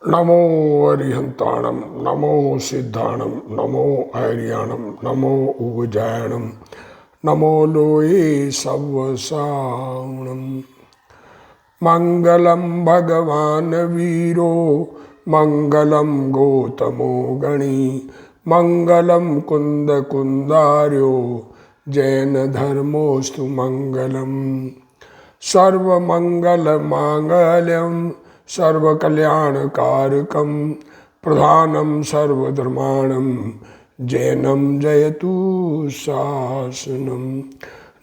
नमो अरिहंताणम, नमो सिद्धाणम, नमो आर्याणम, नमो उवजायणम, नमो लोये सवसावणम। मंगलम भगवान वीरो, मंगलम गौतमो गणी, मंगलम कुंद कुंदार्यो, जैन धर्मोस्तु मंगलम। सर्वमंगल मांगल्यम सर्वकल्याणकारकम, प्रधानम सर्वधर्माणम, जैनम जयतु शासनम।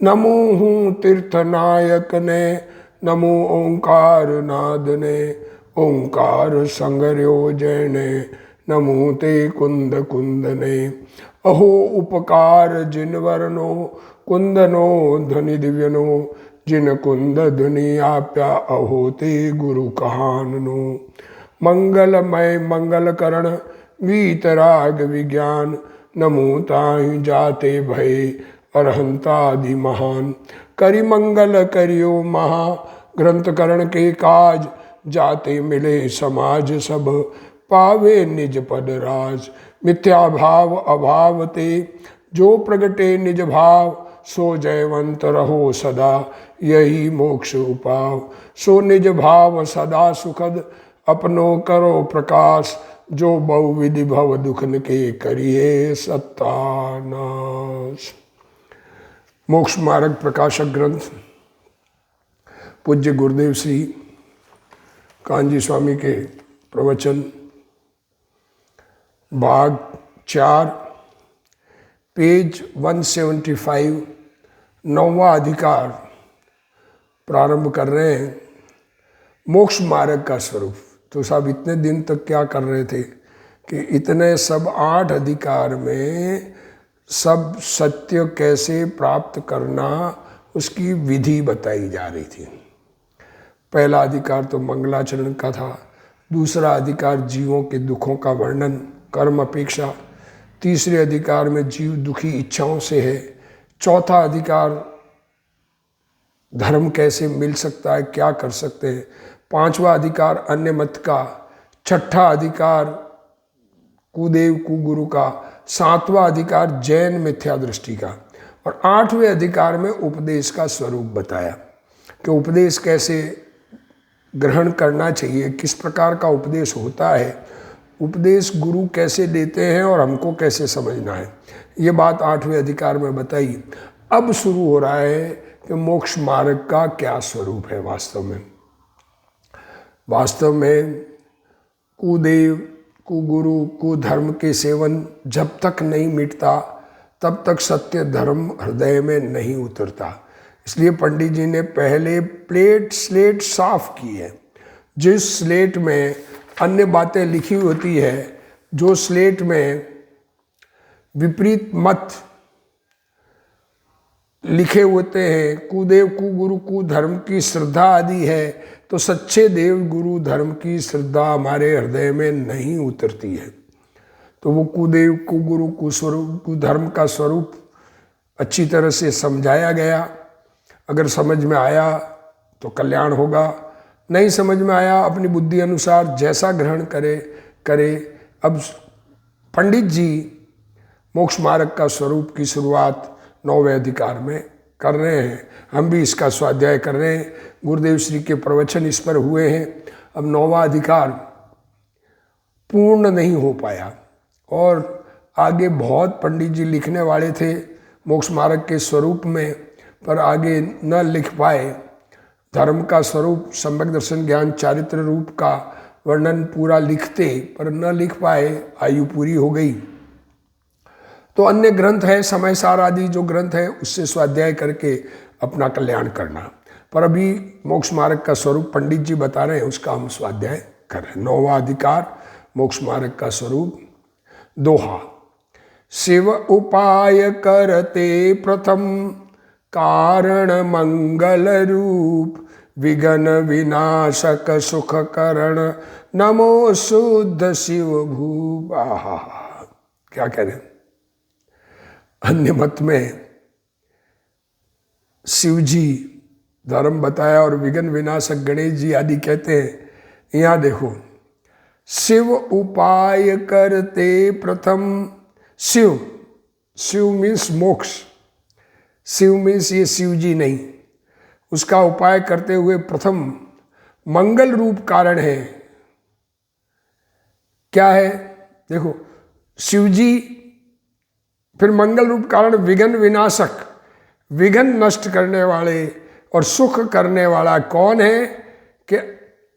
नमो हूँ तीर्थनायक ने, नमो ओंकार नाद ने, ओंकार संगर्यो जैने, नमो ते कुंद कुंद ने। अहो उपकार जिन वर्णो, कुंदनो धनि दिव्यनो, जिन कुंद धुनि आप्या, अहो ते गुरु कहाननो। मंगलमय मंगल करण, वीतराग विज्ञान, नमो ताहि जाते भय, अरहंतादि महान। करि मंगल करियो महा, ग्रंथ करण के काज, जाते मिले समाज सब, पावे निज पद राज। मिथ्या भाव अभाव ते, जो प्रगटे निज भाव, सो जयवंत रहो सदा, यही मोक्ष उपाव। सो निज भाव सदा सुखद, अपनो करो प्रकाश, जो बहुविधि भव दुखन के करिए सत्तानाश। मोक्ष मार्ग प्रकाशक ग्रंथ पूज्य गुरुदेव श्री कान्जी स्वामी के प्रवचन, भाग 4, पेज 175, 9वां अधिकार प्रारंभ कर रहे हैं। मोक्ष मार्ग का स्वरूप। तो साहब इतने दिन तक क्या कर रहे थे कि इतने सब 8 अधिकार में सब सत्य कैसे प्राप्त करना, उसकी विधि बताई जा रही थी। पहला अधिकार तो मंगलाचरण का था, दूसरा अधिकार जीवों के दुखों का वर्णन, कर्म अपेक्षा, तीसरे अधिकार में जीव दुखी इच्छाओं से है, चौथा अधिकार धर्म कैसे मिल सकता है, क्या कर सकते हैं, पांचवा अधिकार अन्य मत का, छठा अधिकार कुदेव कुगुरु का, सातवां अधिकार जैन मिथ्या दृष्टि का, और 8वें अधिकार में उपदेश का स्वरूप बताया कि उपदेश कैसे ग्रहण करना चाहिए, किस प्रकार का उपदेश होता है, उपदेश गुरु कैसे देते हैं और हमको कैसे समझना है। ये बात 8वें अधिकार में बताई। अब शुरू हो रहा है कि मोक्ष मार्ग का क्या स्वरूप है वास्तव में। वास्तव में कुदेव कुगुरु कुधर्म के सेवन जब तक नहीं मिटता, तब तक सत्य धर्म हृदय में नहीं उतरता। इसलिए पंडित जी ने पहले स्लेट साफ की है। जिस स्लेट में अन्य बातें लिखी होती है, जो स्लेट में विपरीत मत लिखे होते हैं, कुदेव कुगुरु कुधर्म की श्रद्धा आदि है, तो सच्चे देव गुरु धर्म की श्रद्धा हमारे हृदय में नहीं उतरती है। तो वो कुदेव कुगुरु कुस्वरूप कुधर्म का स्वरूप अच्छी तरह से समझाया गया। अगर समझ में आया तो कल्याण होगा, नहीं समझ में आया अपनी बुद्धि अनुसार जैसा ग्रहण करे। अब पंडित जी मोक्ष मार्ग का स्वरूप की शुरुआत 9वें अधिकार में कर रहे हैं। हम भी इसका स्वाध्याय कर रहे हैं। गुरुदेव श्री के प्रवचन इस पर हुए हैं। अब 9वां अधिकार पूर्ण नहीं हो पाया और आगे बहुत पंडित जी लिखने वाले थे मोक्ष मार्ग के स्वरूप में, पर आगे न लिख पाए। धर्म का स्वरूप, सम्यक दर्शन ज्ञान चारित्र रूप का वर्णन पूरा लिखते, पर न लिख पाए, आयु पूरी हो गई। तो अन्य ग्रंथ है, समय सार आदि जो ग्रंथ है, उससे स्वाध्याय करके अपना कल्याण करना। पर अभी मोक्ष मार्ग का स्वरूप पंडित जी बता रहे हैं, उसका हम स्वाध्याय कर रहे हैं। 9वां अधिकार मोक्ष मार्ग का स्वरूप। दोहा। शिव उपाय करते प्रथम, कारण मंगल रूप, विघ्न विनाशक सुख करण, नमो शुद्ध शिव भूप। आहा, क्या कह रहे हैं। अन्य मत में शिव जी धर्म बताया और विघ्न विनाशक गणेश जी आदि कहते हैं। यहाँ देखो, शिव उपाय करते प्रथम। शिव, शिव मीन्स मोक्ष। शिव मीन्स ये शिव जी नहीं, उसका उपाय करते हुए प्रथम मंगल रूप कारण है। क्या है? देखो, शिव जी, फिर मंगल रूप कारण विघ्न विनाशक, विघ्न नष्ट करने वाले और सुख करने वाला कौन है? कि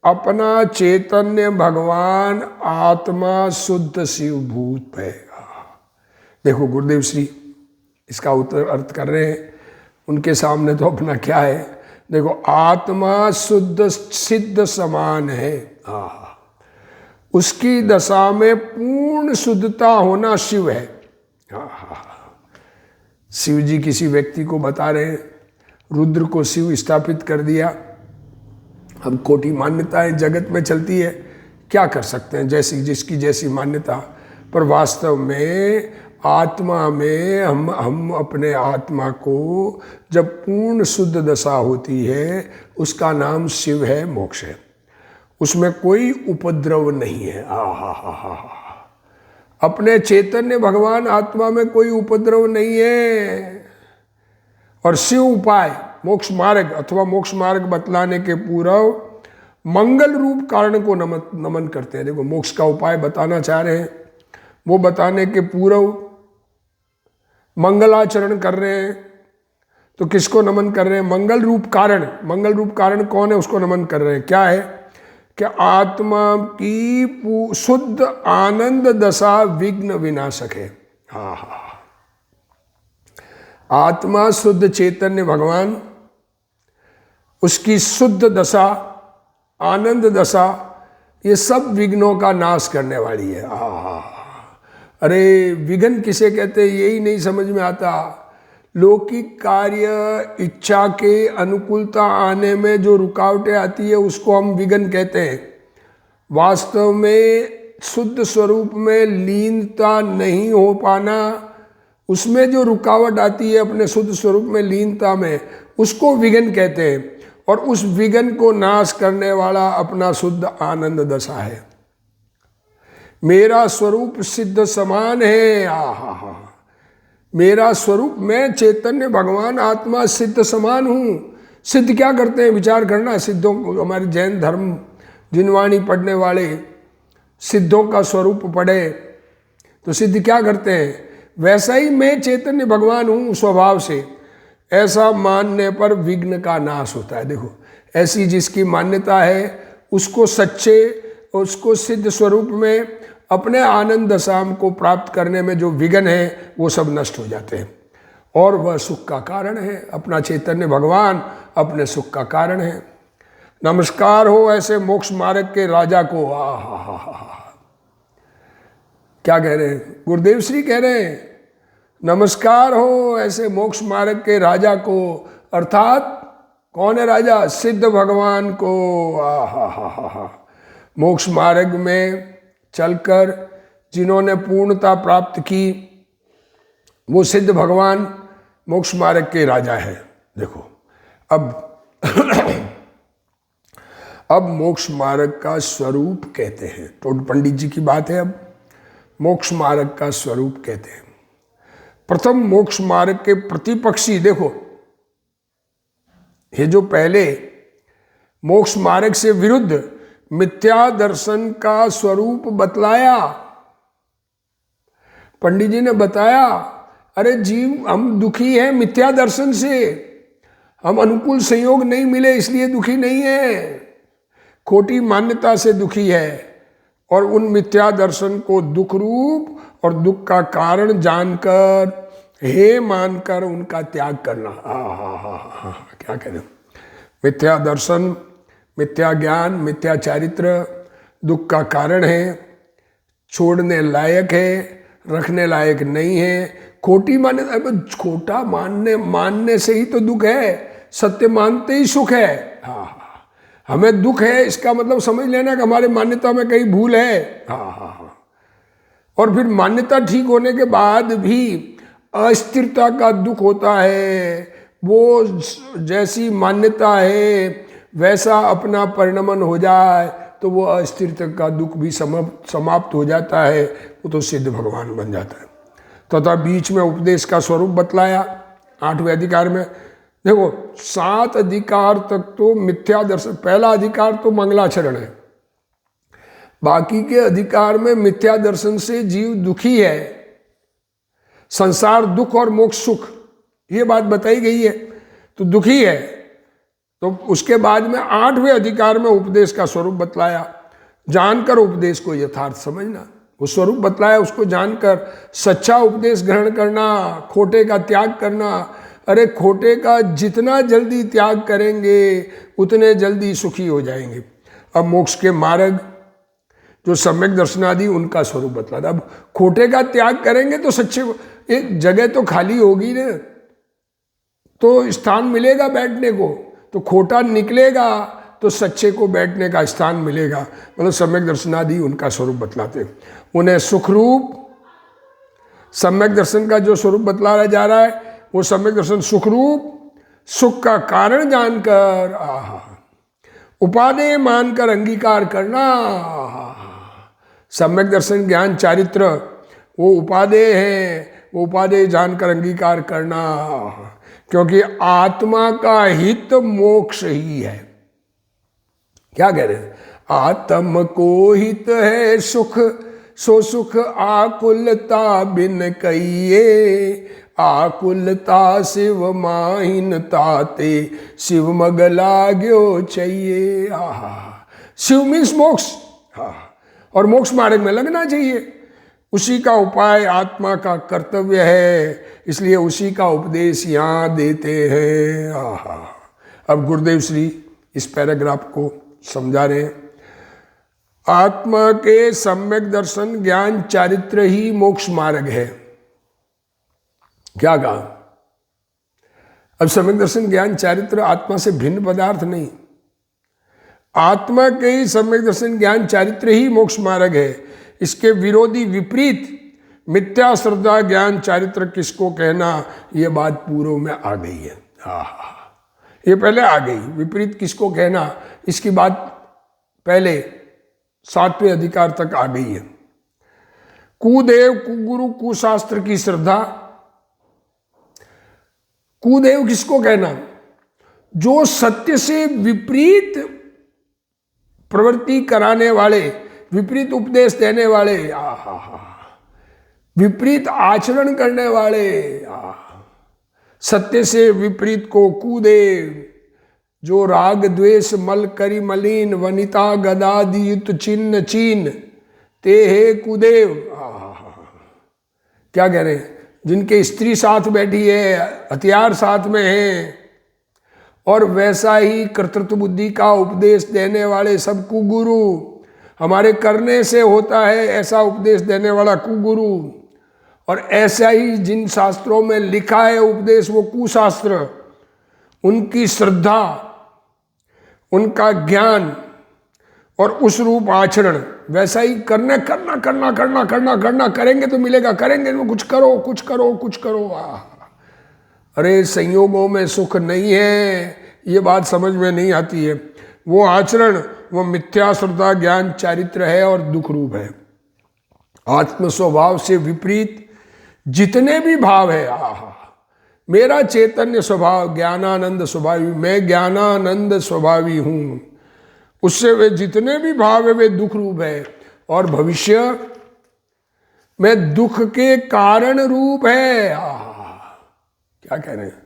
अपना चैतन्य भगवान आत्मा शुद्ध शिव भूत है। देखो गुरुदेव श्री इसका उत्तर अर्थ कर रहे हैं, उनके सामने तो अपना क्या है? देखो, आत्मा शुद्ध सिद्ध समान है। उसकी दशा में पूर्ण शुद्धता होना शिव है। शिव जी किसी व्यक्ति को बता रहे हैं, रुद्र को शिव स्थापित कर दिया। अब खोटी मान्यताएं जगत में चलती है, क्या कर सकते हैं, जैसी जिसकी जैसी मान्यता। पर वास्तव में आत्मा में हम अपने आत्मा को जब पूर्ण शुद्ध दशा होती है, उसका नाम शिव है, मोक्ष है। उसमें कोई उपद्रव नहीं है। अपने चैतन्य भगवान आत्मा में कोई उपद्रव नहीं है। और शिव उपाय मोक्ष मार्ग अथवा मोक्ष मार्ग बतलाने के पूर्व मंगल रूप कारण को नमन करते हैं। देखो, मोक्ष का उपाय बताना चाह रहे हैं, वो बताने के पूर्व मंगलाचरण कर रहे हैं। तो किसको नमन कर रहे हैं? मंगल रूप कारण। मंगल रूप कारण कौन है? उसको नमन कर रहे हैं। क्या है? कि आत्मा की शुद्ध आनंद दशा विघ्न विनाशक है। आत्मा शुद्ध चैतन्य भगवान, उसकी शुद्ध दशा, आनंद दशा, ये सब विघ्नों का नाश करने वाली है। अरे विघ्न किसे कहते हैं यही नहीं समझ में आता। लौकिक कार्य इच्छा के अनुकूलता आने में जो रुकावटें आती है उसको हम विघ्न कहते हैं। वास्तव में शुद्ध स्वरूप में लीनता नहीं हो पाना, उसमें जो रुकावट आती है अपने शुद्ध स्वरूप में लीनता में, उसको विघ्न कहते हैं। और उस विघ्न को नाश करने वाला अपना शुद्ध आनंद दशा है। मेरा स्वरूप सिद्ध समान है। मेरा स्वरूप, मैं चैतन्य भगवान आत्मा सिद्ध समान हूँ। सिद्ध क्या करते हैं? विचार करना। सिद्धों को, हमारे जैन धर्म जिनवाणी पढ़ने वाले सिद्धों का स्वरूप पढ़े तो सिद्ध क्या करते हैं? वैसा ही मैं चैतन्य भगवान हूँ स्वभाव से, ऐसा मानने पर विघ्न का नाश होता है। देखो, ऐसी जिसकी मान्यता है उसको सच्चे, उसको सिद्ध स्वरूप में अपने आनंद दशाम को प्राप्त करने में जो विघ्न है वो सब नष्ट हो जाते हैं और वह सुख का कारण है। अपना चैतन्य भगवान अपने सुख का कारण है। नमस्कार हो ऐसे मोक्ष मार्ग के राजा को। क्या कह रहे हैं? गुरुदेव श्री कह रहे हैं, नमस्कार हो ऐसे मोक्ष मार्ग के राजा को। अर्थात कौन है राजा? सिद्ध भगवान को। मोक्ष मार्ग में चलकर जिन्होंने पूर्णता प्राप्त की वो सिद्ध भगवान मोक्ष मार्ग के राजा है। देखो, अब मोक्ष मार्ग का स्वरूप कहते हैं। टोड पंडित जी की बात है। अब मोक्ष मार्ग का स्वरूप कहते हैं। प्रथम मोक्ष मार्ग के प्रतिपक्षी, देखो ये जो पहले मोक्ष मार्ग से विरुद्ध मिथ्या दर्शन का स्वरूप बतलाया, पंडित जी ने बताया, अरे जीव हम दुखी हैं मिथ्या दर्शन से, हम अनुकूल संयोग नहीं मिले इसलिए दुखी नहीं है, खोटी मान्यता से दुखी है। और उन मिथ्या दर्शन को दुख रूप और दुख का कारण जानकर, हे मानकर उनका त्याग करना। क्या करें? मिथ्या दर्शन, मिथ्या ज्ञान, मिथ्या चारित्र दुख का कारण है, छोड़ने लायक है, रखने लायक नहीं है। खोटी मान्यता, खोटा मानने से ही तो दुख है, सत्य मानते ही सुख है। हमें दुख है इसका मतलब समझ लेना कि हमारे मान्यता में कहीं भूल है। और फिर मान्यता ठीक होने के बाद भी अस्थिरता का दुख होता है। वो जैसी मान्यता है वैसा अपना परिणमन हो जाए, तो वो अस्थिरता का दुख भी समाप्त हो जाता है, वो तो सिद्ध भगवान बन जाता है। तथा बीच में उपदेश का स्वरूप बतलाया 8वें अधिकार में। देखो 7 अधिकार तक तो मिथ्या दर्शन, पहला अधिकार तो मंगलाचरण है, बाकी के अधिकार में मिथ्या दर्शन से जीव दुखी है, संसार दुख और मोक्ष सुख, ये बात बताई गई है, तो दुखी है। तो उसके बाद में 8वें अधिकार में उपदेश का स्वरूप बतलाया, जानकर उपदेश को यथार्थ समझना। वो स्वरूप बतलाया, उसको जानकर सच्चा उपदेश ग्रहण करना, खोटे का त्याग करना। अरे खोटे का जितना जल्दी त्याग करेंगे उतने जल्दी सुखी हो जाएंगे। अब मोक्ष के मार्ग जो सम्यक दर्शनादि, उनका स्वरूप बतलाता। अब खोटे का त्याग करेंगे तो सच्चे, एक जगह तो खाली होगी ना, तो स्थान मिलेगा बैठने को, तो खोटा निकलेगा तो सच्चे को बैठने का स्थान मिलेगा। मतलब सम्यक दर्शनादि उनका स्वरूप बतलाते। उन्हें सुख रूप, सम्यक दर्शन का जो स्वरूप बतलाया जा रहा है वो सम्यक दर्शन सुख रूप, सुख का कारण जानकर उपादेय मानकर अंगीकार करना। सम्यक दर्शन ज्ञान चारित्र वो उपादेय है, वो उपादेय जानकर अंगीकार करना, क्योंकि आत्मा का हित मोक्ष ही है। क्या कह रहे हैं? आत्म को हित है सुख, सो सुख आकुलता बिन कहिए, आकुलता शिव माहिन ताते, शिव मग लाग्यो चाहिए। शिव मीन्स मोक्ष, और मोक्ष मार्ग में लगना चाहिए। उसी का उपाय आत्मा का कर्तव्य है, इसलिए उसी का उपदेश यहाँ देते हैं। अब गुरुदेव श्री इस पैराग्राफ को समझा रहे हैं। आत्मा के सम्यक दर्शन ज्ञान चारित्र ही मोक्ष मार्ग है। क्या कहा? अब सम्यक दर्शन ज्ञान चारित्र आत्मा से भिन्न पदार्थ नहीं, आत्मा के ही सम्यक दर्शन ज्ञान चारित्र ही मोक्ष मार्ग है। इसके विरोधी विपरीत मिथ्या श्रद्धा ज्ञान चारित्र किसको कहना, ये बात पूर्व में आ गई है। ये पहले आ गई, विपरीत किसको कहना इसकी बात पहले 7वें अधिकार तक आ गई है। कुदेव, कुगुरु, कुशास्त्र की श्रद्धा। कुदेव किसको कहना? जो सत्य से विपरीत प्रवृत्ति कराने वाले, विपरीत उपदेश देने वाले, विपरीत आचरण करने वाले, सत्य से विपरीत को कुदेव। जो राग द्वेष मल करी मलिन, वनिता गदादियुत चिन्ह चीन, ते हे कुदेव। क्या कह रहे हैं? जिनके स्त्री साथ बैठी है, हथियार साथ में है, और वैसा ही कर्तृत्व बुद्धि का उपदेश देने वाले सब कुगुरु, हमारे करने से होता है ऐसा उपदेश देने वाला कुगुरु, और ऐसा ही जिन शास्त्रों में लिखा है उपदेश वो कुशास्त्र, उनकी श्रद्धा, उनका ज्ञान और उस रूप आचरण, वैसा ही करना करना करना करना करना करना, करेंगे तो मिलेगा, करेंगे तो कुछ करो कुछ करो कुछ करो। अरे संयोगों में सुख नहीं है, ये बात समझ में नहीं आती है। वो आचरण वो मिथ्या श्रद्धा ज्ञान चारित्र है और दुख रूप है। आत्म स्वभाव से विपरीत जितने भी भाव है, मेरा चैतन्य स्वभाव ज्ञानानंद स्वभावी, मैं ज्ञानानंद स्वभावी हूँ, उससे वे जितने भी भाव है वे दुख रूप है, और भविष्य में दुख के कारण रूप है। क्या कह रहे हैं?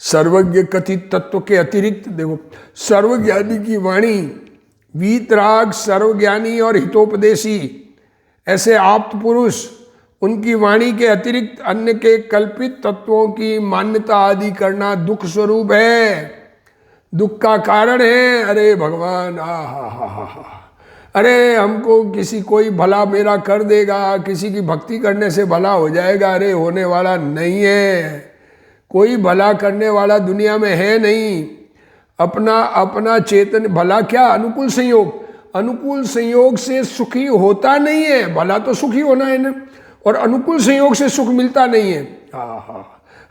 सर्वज्ञ कथित तत्व के अतिरिक्त, देखो सर्वज्ञानी की वाणी, वीतराग सर्वज्ञानी और हितोपदेशी ऐसे आप्त पुरुष, उनकी वाणी के अतिरिक्त अन्य के कल्पित तत्वों की मान्यता आदि करना दुख स्वरूप है, दुख का कारण है। अरे भगवान, अरे हमको किसी कोई भला मेरा कर देगा, किसी की भक्ति करने से भला हो जाएगा, अरे होने वाला नहीं है। कोई भला करने वाला दुनिया में है नहीं। अपना अपना चेतन भला क्या, अनुकूल संयोग, अनुकूल संयोग से सुखी होता नहीं है। भला तो सुखी होना है ना, और अनुकूल संयोग से सुख मिलता नहीं है।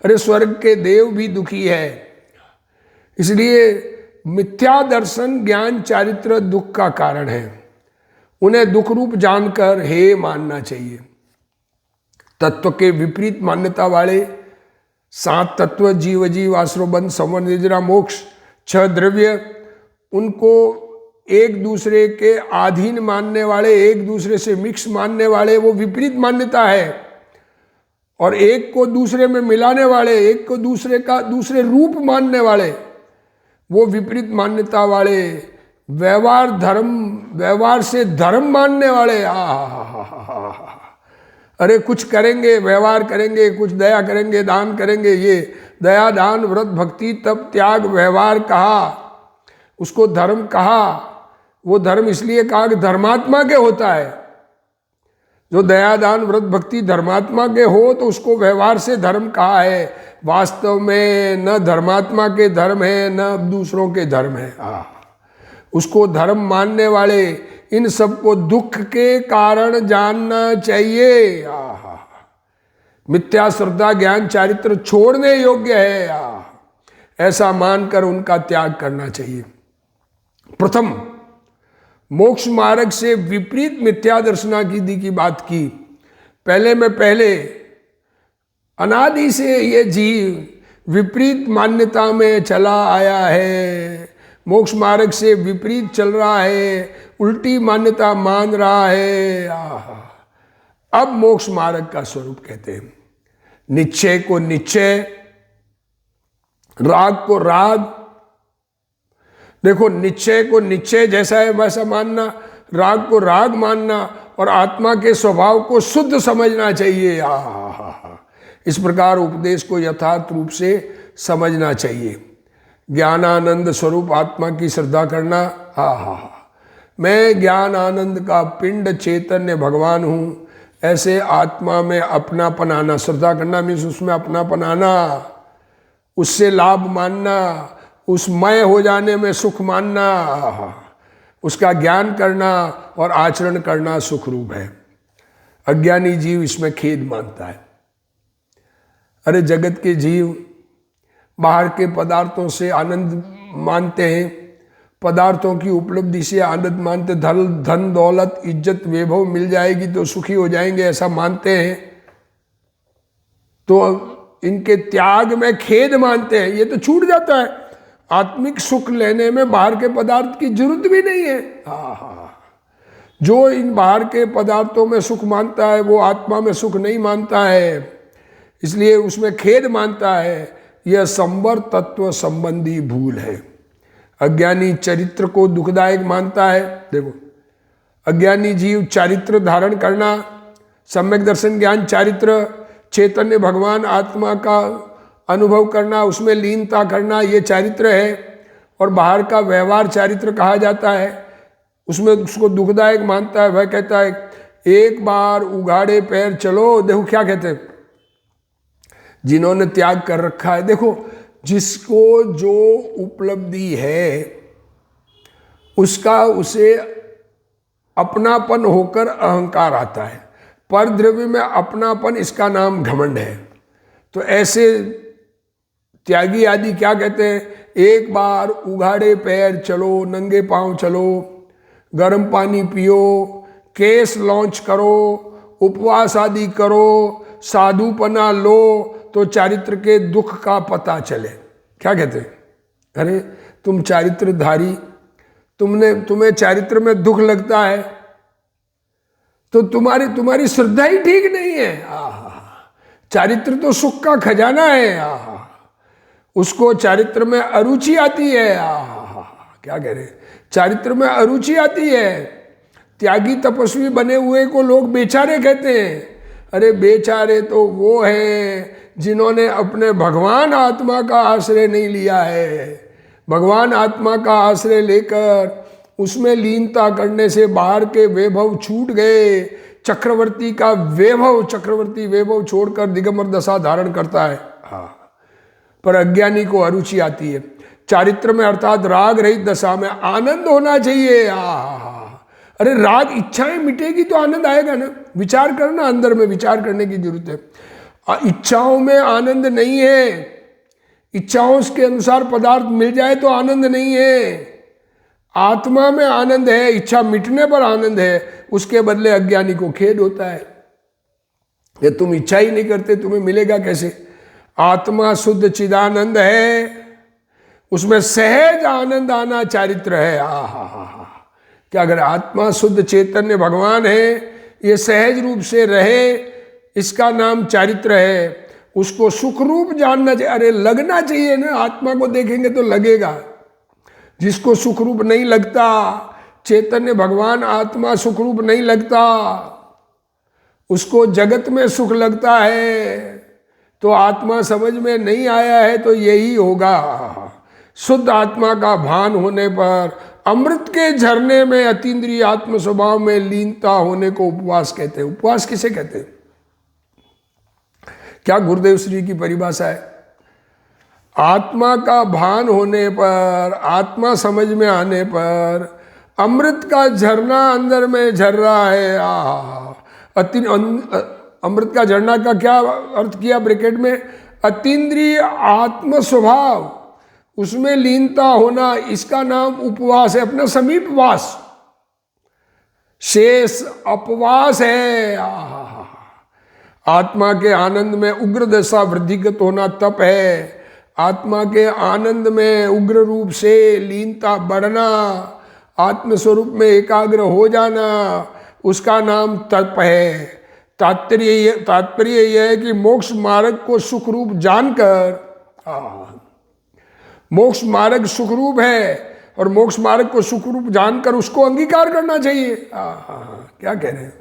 अरे स्वर्ग के देव भी दुखी है, इसलिए मिथ्या दर्शन ज्ञान चारित्र दुख का कारण है। उन्हें दुख रूप जानकर हे मानना चाहिए। तत्व के विपरीत मान्यता वाले 7 तत्व जीव जीव आश्रोबंध संवर निद्रा मोक्ष 6 द्रव्य, उनको एक दूसरे के अधीन मानने वाले, एक दूसरे से मिक्स मानने वाले, वो विपरीत मान्यता है। और एक को दूसरे में मिलाने वाले, एक को दूसरे का दूसरे रूप मानने वाले, वो विपरीत मान्यता वाले, व्यवहार से धर्म मानने वाले। अरे कुछ करेंगे, व्यवहार करेंगे, कुछ दया करेंगे, दान करेंगे, ये दया दान व्रत भक्ति तप त्याग व्यवहार कहा, उसको धर्म कहा। वो धर्म इसलिए कहा कि धर्मात्मा के होता है। जो दया दान व्रत भक्ति धर्मात्मा के हो तो उसको व्यवहार से धर्म कहा है। वास्तव में न धर्मात्मा के धर्म है न दूसरों के धर्म है। उसको धर्म मानने वाले इन सबको दुख के कारण जानना चाहिए। मिथ्या श्रद्धा ज्ञान चारित्र छोड़ने योग्य है, ऐसा मानकर उनका त्याग करना चाहिए। प्रथम मोक्ष मार्ग से विपरीत मिथ्या दर्शनादि की बात की। पहले अनादि से ये जीव विपरीत मान्यता में चला आया है, मोक्ष मार्ग से विपरीत चल रहा है, उल्टी मान्यता मान रहा है। अब मोक्ष मार्ग का स्वरूप कहते हैं निश्चय को निश्चय, राग को राग। देखो, निश्चय को निश्चय जैसा है वैसा मानना, राग को राग मानना, और आत्मा के स्वभाव को शुद्ध समझना चाहिए। इस प्रकार उपदेश को यथार्थ रूप से समझना चाहिए। ज्ञानानंद स्वरूप आत्मा की श्रद्धा करना। मैं ज्ञान आनंद का पिंड चैतन्य भगवान हूँ, ऐसे आत्मा में अपनापन आना। श्रद्धा करना मीन्स उसमें अपनापन आना, उससे लाभ मानना, उस मय हो जाने में सुख मानना, उसका ज्ञान करना और आचरण करना सुख रूप है। अज्ञानी जीव इसमें खेद मानता है। अरे जगत के जीव बाहर के पदार्थों से आनंद मानते हैं, पदार्थों की उपलब्धि से आनंद मानते, धन दौलत इज्जत वैभव मिल जाएगी तो सुखी हो जाएंगे, ऐसा मानते हैं। तो इनके त्याग में खेद मानते हैं। ये तो छूट जाता है। आत्मिक सुख लेने में बाहर के पदार्थ की जरूरत भी नहीं है। जो इन बाहर के पदार्थों में सुख मानता है वो आत्मा में सुख नहीं मानता है, इसलिए उसमें खेद मानता है। यह संवर तत्व संबंधी भूल है। अज्ञानी चरित्र को दुखदायक मानता है। देखो, अज्ञानी जीव चारित्र धारण करना, सम्यक दर्शन ज्ञान चारित्र, चैतन्य भगवान आत्मा का अनुभव करना, उसमें लीनता करना, ये चारित्र है। और बाहर का व्यवहार चारित्र कहा जाता है, उसमें उसको दुखदायक मानता है। वह कहता है एक बार उघाड़े पैर चलो। देखो क्या कहते हैं, जिन्होंने त्याग कर रखा है। देखो, जिसको जो उपलब्धि है उसका उसे अपनापन होकर अहंकार आता है। पर द्रव्य में अपनापन, इसका नाम घमंड है। तो ऐसे त्यागी आदि क्या कहते हैं, एक बार उघाड़े पैर चलो, नंगे पांव चलो, गर्म पानी पियो, केस लॉन्च करो, उपवास आदि करो, साधुपना लो तो चारित्र के दुख का पता चले। क्या कहते हैं, अरे तुम चारित्रधारी, तुम्हें चारित्र में दुख लगता है तो तुम्हारी श्रद्धा ही ठीक नहीं है। चारित्र तो सुख का खजाना है। उसको चारित्र में अरुचि आती है। क्या कह रहे, चारित्र में अरुचि आती है। त्यागी तपस्वी बने हुए को लोग बेचारे कहते हैं। अरे बेचारे तो वो हैं जिन्होंने अपने भगवान आत्मा का आश्रय नहीं लिया है। भगवान आत्मा का आश्रय लेकर उसमें लीनता करने से बाहर के वैभव छूट गए। चक्रवर्ती वैभव छोड़कर दिगंबर दशा धारण करता है। पर अज्ञानी को अरुचि आती है। चारित्र में अर्थात राग रहित दशा में आनंद होना चाहिए। अरे राग इच्छाएं मिटेगी तो आनंद आएगा ना। विचार करना, अंदर में विचार करने की जरूरत है। इच्छाओं में आनंद नहीं है। इच्छाओं के अनुसार पदार्थ मिल जाए तो आनंद नहीं है। आत्मा में आनंद है, इच्छा मिटने पर आनंद है, उसके बदले अज्ञानी को खेद होता है। ये तुम इच्छा ही नहीं करते, तुम्हें मिलेगा कैसे? आत्मा शुद्ध चिदानंद है, उसमें सहज आनंद आना चारित्र है। हा क्या अगर आत्मा शुद्ध चैतन्य भगवान है, ये सहज रूप से रहे, इसका नाम चारित्र है। उसको सुख रूप जानना चाहिए। अरे लगना चाहिए ना, आत्मा को देखेंगे तो लगेगा। जिसको सुख रूप नहीं लगता, चैतन्य भगवान आत्मा सुख रूप नहीं लगता, उसको जगत में सुख लगता है, तो आत्मा समझ में नहीं आया है। तो यही होगा, शुद्ध आत्मा का भान होने पर अमृत के झरने में अतीन्द्रिय आत्म स्वभाव में लीनता होने को उपवास कहते हैं। उपवास किसे कहते हैं? क्या गुरुदेव श्री की परिभाषा है? आत्मा का भान होने पर, आत्मा समझ में आने पर अमृत का झरना अंदर में झर रहा है। अमृत का झरना का क्या अर्थ किया ब्रैकेट में? अतीन्द्रिय आत्म स्वभाव, उसमें लीनता होना, इसका नाम उपवास है। अपना समीपवास, शेष अपवास है। आत्मा के आनंद में उग्र दशा वृद्धिगत होना तप है। आत्मा के आनंद में उग्र रूप से लीनता बढ़ना, आत्मस्वरूप में एकाग्र हो जाना, उसका नाम तप है। तात्पर्य यह है कि मोक्ष मार्ग को सुख रूप जानकर, मोक्ष मार्ग सुख रूप है और मोक्ष मार्ग को सुख रूप जानकर उसको अंगीकार करना चाहिए। क्या कह रहे हैं?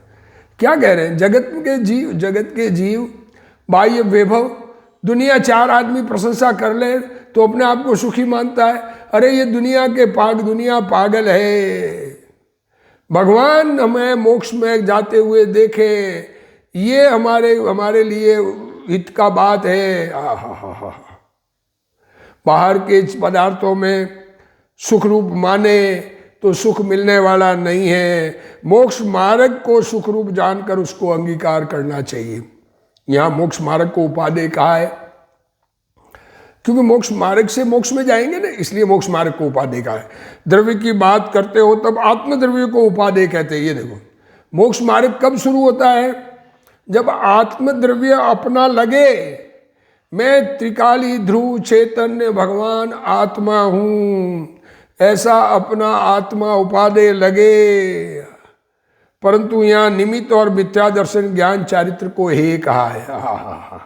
क्या कह रहे हैं? जगत के जीव बाह्य वैभव, दुनिया चार आदमी प्रशंसा कर ले तो अपने आप को सुखी मानता है। अरे ये दुनिया पागल है। भगवान हमें मोक्ष में जाते हुए देखे, ये हमारे लिए हित का बात है। बाहर के पदार्थों में सुख रूप माने तो सुख मिलने वाला नहीं है। मोक्ष मार्ग को सुख रूप जानकर उसको अंगीकार करना चाहिए। यहाँ मोक्ष मार्ग को उपादेय कहा है, क्योंकि मोक्ष मार्ग से मोक्ष में जाएंगे ना, इसलिए मोक्ष मार्ग को उपादेय कहा है। द्रव्य की बात करते हो तब आत्मद्रव्य को उपादेय कहते हैं। ये देखो, मोक्ष मार्ग कब शुरू होता है? जब आत्मद्रव्य अपना लगे, मैं त्रिकाली ध्रुव चैतन्य भगवान आत्मा हूँ, ऐसा अपना आत्मा उपादेय लगे। परंतु यहाँ निमित्त और मिथ्या दर्शन ज्ञान चारित्र को हे कहा है।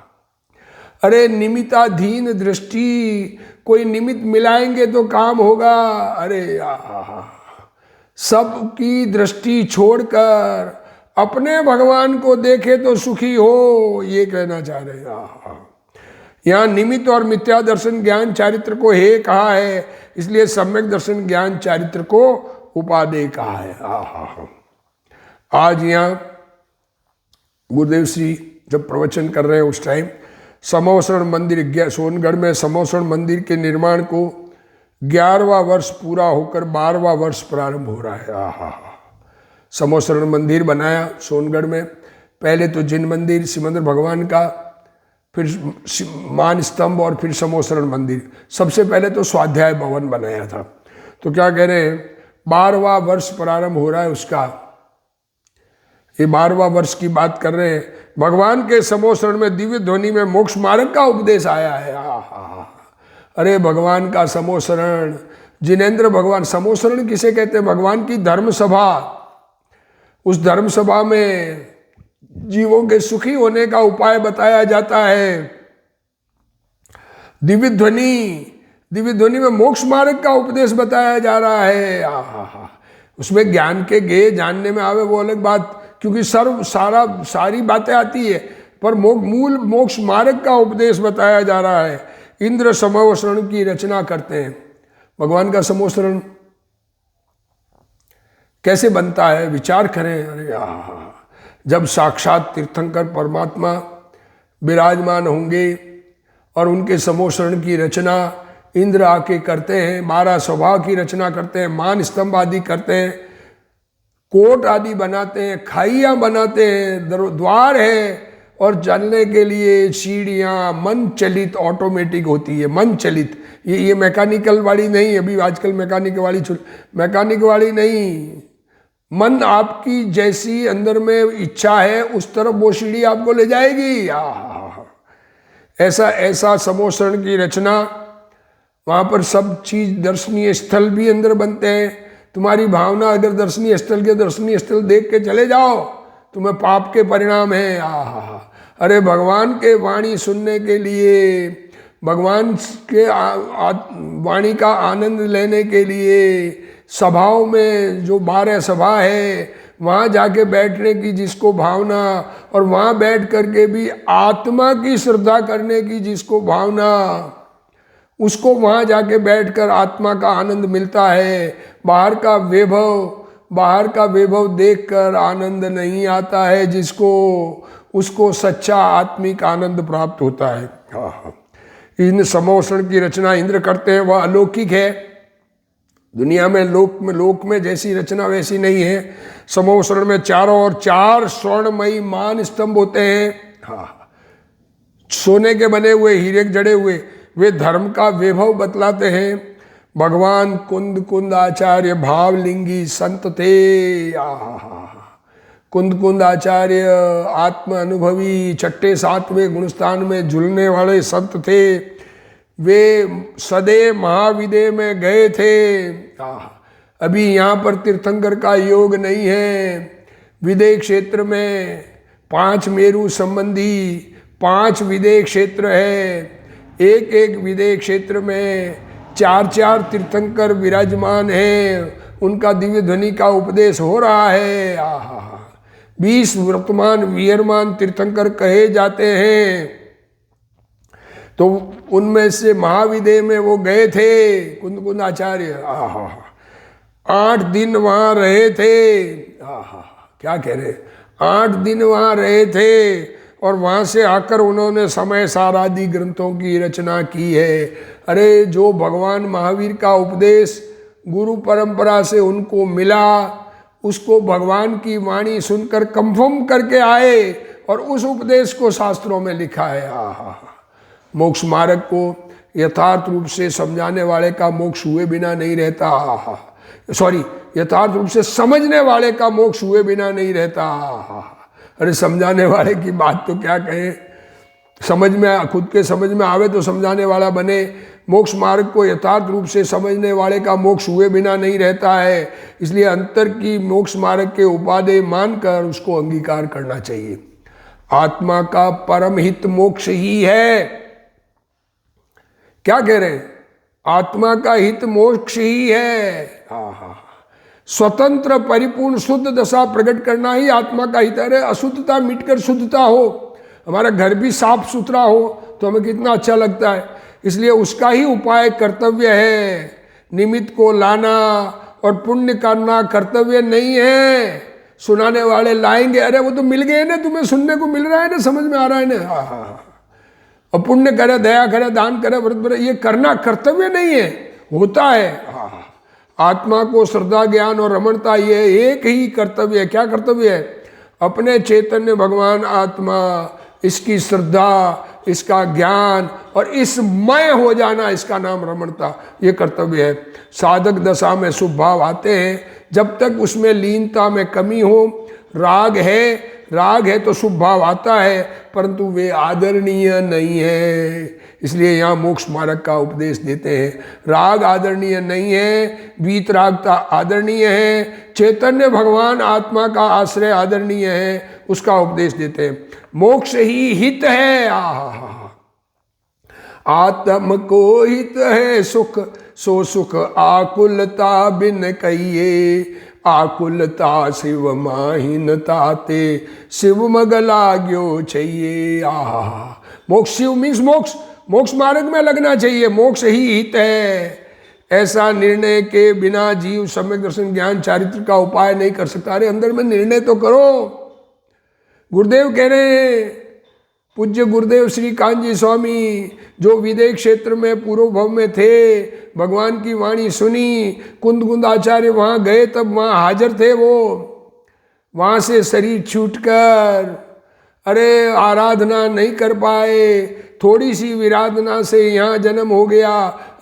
अरे निमित्ताधीन दृष्टि, कोई निमित्त मिलाएंगे तो काम होगा। अरे सबकी दृष्टि छोड़कर अपने भगवान को देखे तो सुखी हो, ये कहना चाह रहे हैं। यहाँ निमित्त और मिथ्या दर्शन ज्ञान चारित्र को हे कहा है, इसलिए सम्यक दर्शन ज्ञान चारित्र को उपादेय कहा है। आज यहाँ गुरुदेव श्री जब प्रवचन कर रहे हैं उस टाइम समोसरण मंदिर, सोनगढ़ में समोसरण मंदिर के निर्माण को 11वां वर्ष पूरा होकर 12वां वर्ष प्रारंभ हो रहा है। समोसरण मंदिर बनाया सोनगढ़ में। पहले तो जिन मंदिर सिमंदर भगवान का, फिर मान स्तंभ और फिर समोसरण मंदिर। सबसे पहले तो स्वाध्याय भवन बनाया था। तो क्या कह रहे हैं, 12वां वर्ष प्रारंभ हो रहा है उसका। ये 12वां वर्ष की बात कर रहे हैं। भगवान के समोसरण में दिव्य ध्वनि में मोक्ष मार्ग का उपदेश आया है। अरे भगवान का समोसरण, जिनेंद्र भगवान, समोसरण किसे कहते हैं? भगवान की धर्म सभा। उस धर्म सभा में जीवों के सुखी होने का उपाय बताया जाता है। दिव्य ध्वनि में मोक्ष मार्ग का उपदेश बताया जा रहा है। उसमें ज्ञान के गे जानने में आवे वो अलग बात, क्योंकि सारी बातें आती है, पर मूल मोक्ष मार्ग का उपदेश बताया जा रहा है। इंद्र समोसरण की रचना करते हैं। भगवान का समोसरण कैसे बनता है, विचार करें। अरे जब साक्षात तीर्थंकर परमात्मा विराजमान होंगे और उनके समोसरण की रचना इंद्र आके करते हैं, 12 स्वभाव की रचना करते हैं, मान स्तंभ आदि करते हैं, कोट आदि बनाते हैं, खाइयाँ बनाते हैं, द्वार है, और चलने के लिए सीढ़ियाँ मन चलित ऑटोमेटिक होती है, मन चलित। ये मैकेनिकल वाली नहीं, अभी आजकल मैकेनिक वाली नहीं। मन आपकी जैसी अंदर में इच्छा है उस तरफ वो सीढ़ी आपको ले जाएगी। ऐसा समोसरण की रचना, वहाँ पर सब चीज दर्शनीय स्थल भी अंदर बनते हैं। तुम्हारी भावना अगर दर्शनीय स्थल देख के चले जाओ, तुम्हें पाप के परिणाम है। अरे भगवान के वाणी सुनने के लिए, भगवान के वाणी का आनंद लेने के लिए सभाओं में जो 12 सभा है वहाँ जाके बैठने की जिसको भावना, और वहाँ बैठ करके भी आत्मा की श्रद्धा करने की जिसको भावना, उसको वहाँ जाके बैठकर आत्मा का आनंद मिलता है। बाहर का वैभव देखकर आनंद नहीं आता है जिसको, उसको सच्चा आत्मिक आनंद प्राप्त होता है। इन समोसरण की रचना इंद्र करते हैं, वह अलौकिक है। दुनिया में लोक में जैसी रचना वैसी नहीं है। समोसरण में चारों ओर 4 स्वर्णमयी मान स्तंभ होते हैं, सोने के बने हुए, हीरे जड़े हुए। वे धर्म का वैभव बतलाते हैं। भगवान कुंद आचार्य भावलिंगी संत थे। कुंद आचार्य आत्म अनुभवी 6-7वें गुणस्थान में झूलने वाले संत थे। वे सदैव महाविदय में गए थे। अभी यहाँ पर तीर्थंकर का योग नहीं है। विदेय क्षेत्र में 5 मेरु संबंधी 5 विदेय क्षेत्र है। एक विदेय क्षेत्र में 4 तीर्थंकर विराजमान हैं। उनका दिव्य ध्वनि का उपदेश हो रहा है। 20 वर्तमान वियरमान तीर्थंकर कहे जाते हैं। तो उनमें से महाविदेय में वो गए थे कुंद आचार्य। 8 दिन वहाँ रहे थे। क्या कह रहे, 8 दिन वहाँ रहे थे और वहाँ से आकर उन्होंने समय सार आदि ग्रंथों की रचना की है। अरे जो भगवान महावीर का उपदेश गुरु परंपरा से उनको मिला, उसको भगवान की वाणी सुनकर कंफर्म करके आए और उस उपदेश को शास्त्रों में लिखा है। मोक्ष मार्ग को यथार्थ रूप से समझाने वाले का मोक्ष हुए बिना नहीं रहता। यथार्थ रूप से समझने वाले का मोक्ष हुए बिना नहीं रहता। अरे समझाने वाले की बात तो क्या कहें, समझ में खुद के समझ में आवे तो समझाने वाला बने। मोक्ष मार्ग को यथार्थ रूप से समझने वाले का मोक्ष हुए बिना नहीं रहता है। इसलिए अंतर की मोक्ष मार्ग के उपादेय मानकर उसको अंगीकार करना चाहिए। आत्मा का परम हित मोक्ष ही है। क्या कह रहे हैं, आत्मा का हित मोक्ष ही है। स्वतंत्र परिपूर्ण शुद्ध दशा प्रकट करना ही आत्मा का हित है। अशुद्धता मिटकर शुद्धता हो, हमारा घर भी साफ सुथरा हो तो हमें कितना अच्छा लगता है। इसलिए उसका ही उपाय कर्तव्य है। निमित्त को लाना और पुण्य करना कर्तव्य नहीं है। सुनाने वाले लाएंगे, अरे वो तो मिल गए ना, तुम्हें सुनने को मिल रहा है ना, समझ में आ रहा है ना। और पुण्य करे, दया करे, दान करे, व्रत करे, ये करना कर्तव्य नहीं है, होता है। आत्मा को श्रद्धा ज्ञान और रमणता ये एक ही कर्तव्य है। क्या कर्तव्य है, अपने चैतन्य भगवान आत्मा, इसकी श्रद्धा, इसका ज्ञान और इसमय हो जाना, इसका नाम रमणता, ये कर्तव्य है। साधक दशा में शुभ भाव आते हैं जब तक उसमें लीनता में कमी हो। राग है तो शुभ भाव आता है, परंतु वे आदरणीय नहीं है। इसलिए यहाँ मोक्ष मार्ग का उपदेश देते हैं। राग आदरणीय नहीं है, वीतरागता आदरणीय है, चैतन्य भगवान आत्मा का आश्रय आदरणीय है, उसका उपदेश देते हैं। मोक्ष ही हित है। आत्म को हित है सुख, सो सुख आकुलता बिन कहिए। आकुलता शिव माहीनता ते शिव मगला ग्यो चाहिए। मोक्ष, शिव मीन्स मोक्ष मार्ग में लगना चाहिए। मोक्ष ही हित है। ऐसा निर्णय के बिना जीव सम्यक दर्शन ज्ञान चारित्र का उपाय नहीं कर सकता। अरे अंदर में निर्णय तो करो। गुरुदेव कह रहे हैं, पूज्य गुरुदेव श्री कांजी स्वामी, जो विदेय क्षेत्र में पूर्व भव में थे, भगवान की वाणी सुनी, कुंद आचार्य वहाँ गए, तब वहाँ हाजिर थे वो। वहाँ से शरीर छूटकर अरे आराधना नहीं कर पाए, थोड़ी सी विराधना से यहाँ जन्म हो गया,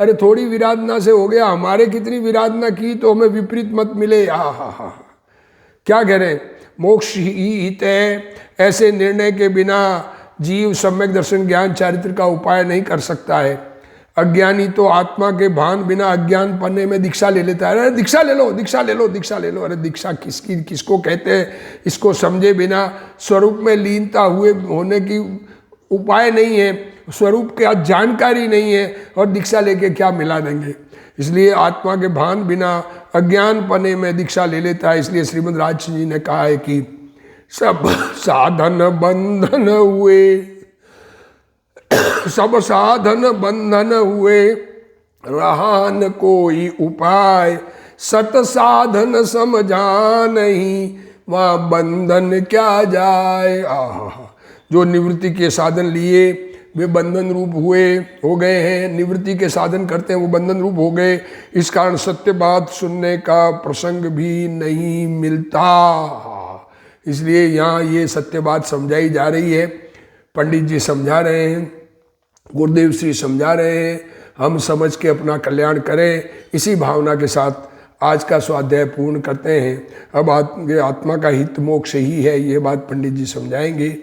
अरे थोड़ी विराधना से हो गया, हमारे कितनी विराधना की तो हमें विपरीत मत मिले। हा, क्या कह रहे हैं, मोक्ष ही हित है। ऐसे निर्णय के बिना जीव सम्यक दर्शन ज्ञान चारित्र का उपाय नहीं कर सकता है। अज्ञानी तो आत्मा के भान बिना अज्ञान पन्ने में दीक्षा ले लेता है। अरे दीक्षा ले लो, दीक्षा ले लो, दीक्षा ले लो। अरे दीक्षा किसकी, किसको कहते हैं, इसको समझे बिना स्वरूप में लीनता हुए होने की उपाय नहीं है, स्वरूप की जानकारी नहीं है, और दीक्षा लेके क्या मिला देंगे। इसलिए आत्मा के भान बिना अज्ञान पने में दीक्षा ले लेता है। इसलिए श्रीमद् राजसिंह जी ने कहा है कि सब साधन बंधन हुए, सब साधन बंधन हुए, रहा न कोई उपाय, सत साधन समझा नहीं, वहाँ बंधन क्या जाए। जो निवृत्ति के साधन लिए वे बंधन रूप हो गए हैं, निवृत्ति के साधन करते हैं वो बंधन रूप हो गए। इस कारण सत्य बात सुनने का प्रसंग भी नहीं मिलता। इसलिए यहाँ ये सत्य बात समझाई जा रही है, पंडित जी समझा रहे हैं, गुरुदेव श्री समझा रहे हैं, हम समझ के अपना कल्याण करें। इसी भावना के साथ आज का स्वाध्याय पूर्ण करते हैं। अब आत्मा का हित मोक्ष ही है, ये बात पंडित जी समझाएंगे,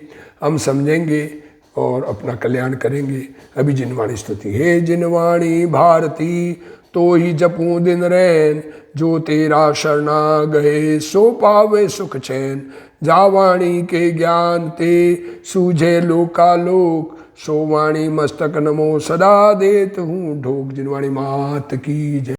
हम समझेंगे और अपना कल्याण करेंगे। अभी जिनवाणी स्तुति। हे जिनवाणी भारती तो ही जपूं दिन रैन, जो तेरा शरणा गए सो पावे सुख चैन। जावाणी के ज्ञान ते सूझे लोकालोक, सो वाणी मस्तक नमो सदा देत हूँ ढोक। जिनवाणी मात की जय।